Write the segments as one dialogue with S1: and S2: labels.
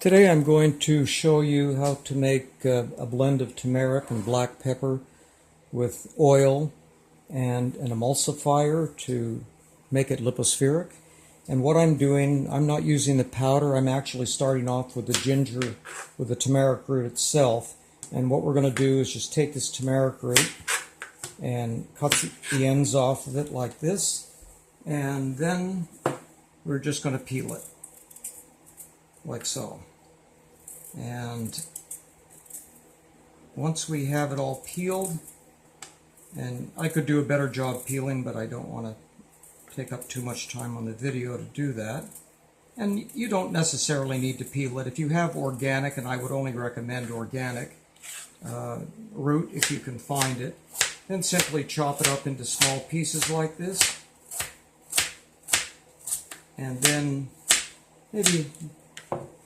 S1: Today I'm going to show you how to make a blend of turmeric and black pepper with oil and an emulsifier to make it lypo-spheric. And what I'm doing, I'm not using the powder, I'm actually starting off with the ginger, with the turmeric root itself. And what we're going to do is just take this turmeric root and cut the ends off of it like this, and then we're just going to peel it like so. And once we have it all peeled, and I could do a better job peeling, but I don't want to take up too much time on the video to do that. And you don't necessarily need to peel it. If you have organic, and I would only recommend organic root if you can find it, then simply chop it up into small pieces like this. And then maybe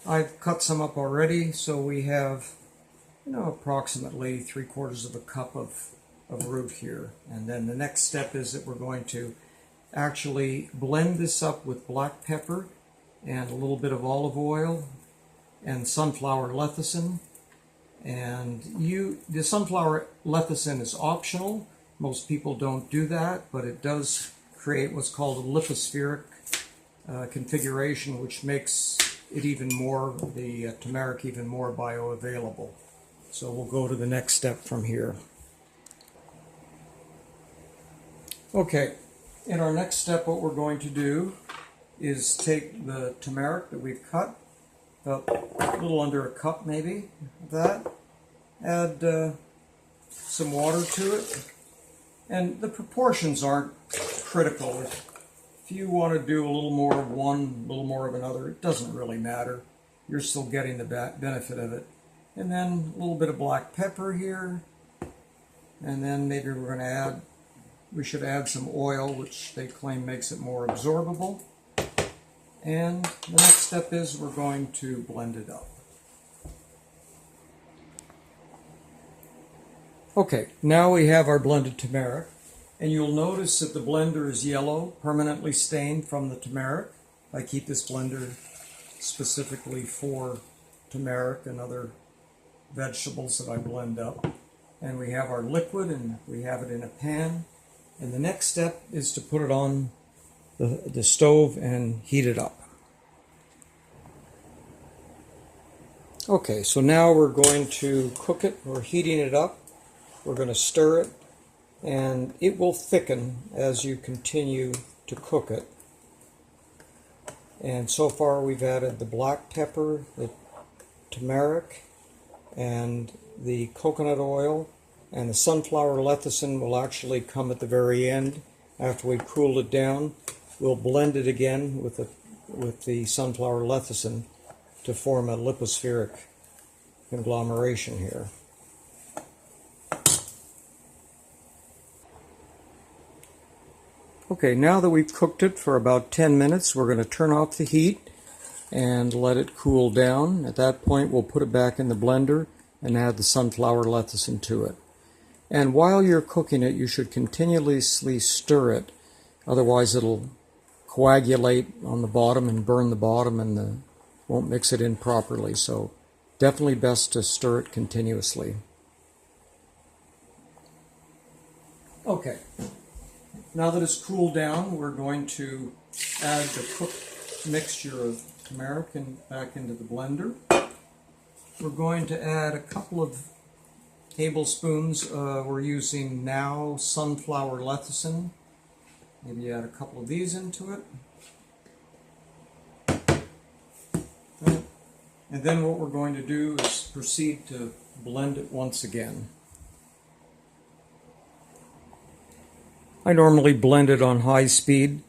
S1: I've cut some up already, so we have, approximately 3/4 of a cup of root here. And then the next step is that we're going to actually blend this up with black pepper and a little bit of olive oil and sunflower lecithin. And the sunflower lecithin is optional. Most people don't do that, but it does create what's called a lypo-spheric configuration, which makes it even more, the turmeric even more bioavailable. So we'll go to the next step from here. Okay, in our next step what we're going to do is take the turmeric that we've cut, about a little under a cup maybe of that, add some water to it, and the proportions aren't critical. If you want to do a little more of one, a little more of another, it doesn't really matter. You're still getting the benefit of it. And then a little bit of black pepper here. And then maybe we should add some oil, which they claim makes it more absorbable. And the next step is we're going to blend it up. Okay, now we have our blended turmeric. And you'll notice that the blender is yellow, permanently stained from the turmeric. I keep this blender specifically for turmeric and other vegetables that I blend up. And we have our liquid, and we have it in a pan. And the next step is to put it on the stove and heat it up. Okay, so now we're going to cook it. We're heating it up. We're going to stir it, and it will thicken as you continue to cook it. And so far we've added the black pepper, the turmeric, and the coconut oil, and the sunflower lecithin will actually come at the very end. After we cool it down, we'll blend it again with the sunflower lecithin to form a lypo-spheric conglomeration here. Okay, now that we've cooked it for about 10 minutes, we're going to turn off the heat and let it cool down. At that point, we'll put it back in the blender and add the sunflower lecithin to it. And while you're cooking it, you should continuously stir it. Otherwise, it'll coagulate on the bottom and burn the bottom, and won't mix it in properly. So definitely best to stir it continuously. Okay. Now that it's cooled down, we're going to add the cooked mixture of turmeric back into the blender. We're going to add a couple of tablespoons. We're using now sunflower lecithin. Maybe add a couple of these into it. And then what we're going to do is proceed to blend it once again. I normally blend it on high speed.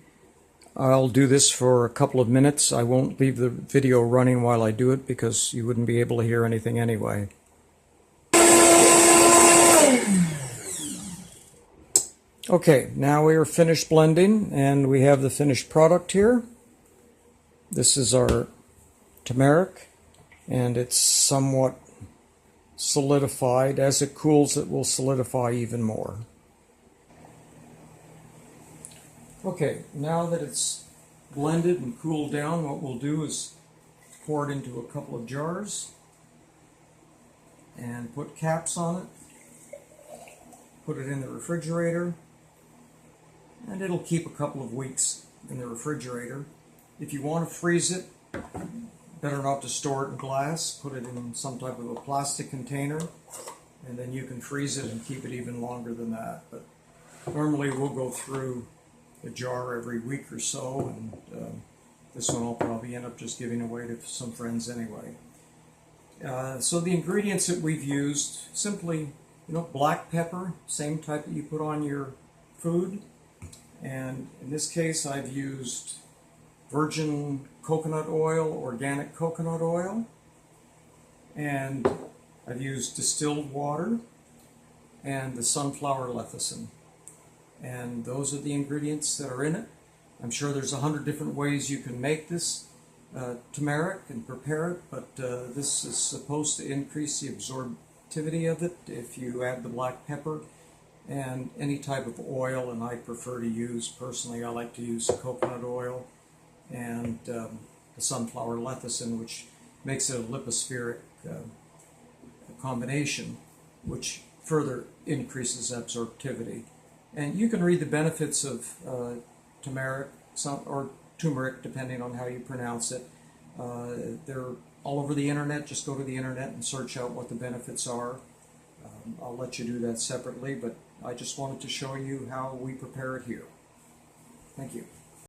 S1: I'll do this for a couple of minutes. I won't leave the video running while I do it because you wouldn't be able to hear anything anyway. Okay, now we are finished blending and we have the finished product here. This is our turmeric, and it's somewhat solidified. As it cools, it will solidify even more. Okay, now that it's blended and cooled down, what we'll do is pour it into a couple of jars and put caps on it. Put it in the refrigerator, and it'll keep a couple of weeks in the refrigerator. If you want to freeze it, better not to store it in glass. Put it in some type of a plastic container, and then you can freeze it and keep it even longer than that. But normally we'll go through a jar every week or so, and this one I'll probably end up just giving away to some friends anyway. So the ingredients that we've used, simply, black pepper, same type that you put on your food. And in this case, I've used virgin coconut oil, organic coconut oil, and I've used distilled water and the sunflower lecithin. And those are the ingredients that are in it. I'm sure there's 100 different ways you can make this turmeric and prepare it, but this is supposed to increase the absorptivity of it if you add the black pepper and any type of oil, and I prefer to use, personally, I like to use coconut oil and the sunflower lecithin, which makes it a lypo-spheric combination, which further increases absorptivity. And you can read the benefits of turmeric, or turmeric, depending on how you pronounce it. They're all over the internet. Just go to the internet and search out what the benefits are. I'll let you do that separately, but I just wanted to show you how we prepare it here. Thank you.